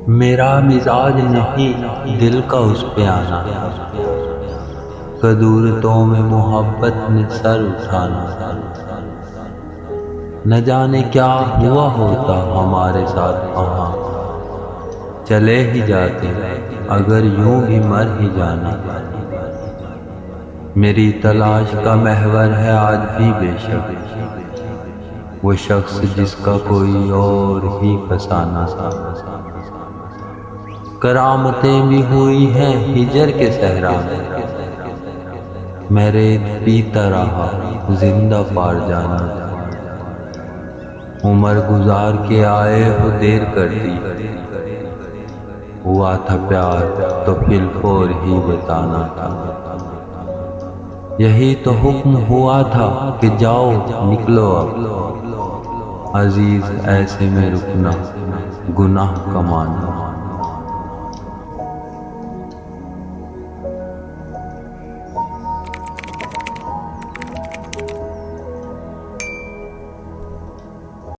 मेरा मिजाज नहीं दिल का उस पे आना, कदूरतों में मोहब्बत ने सर उठाना। न जाने क्या हुआ होता हमारे साथ वहाँ, चले ही जाते अगर यूं भी मर ही जाना। मेरी तलाश का महवर है आज भी बेशक, वो शख्स जिसका कोई और ही फसाना था। करामतें भी हुई हैं हिजर के सहरा में, मैं रेत पीता रहा जिंदा पार जाना। उम्र गुजार के आए हो देर कर दी, हुआ था प्यार तो फिलफोर ही बताना था। यही तो हुक्म हुआ था कि जाओ निकलो अब, अजीज ऐसे में रुकना गुनाह कमाना।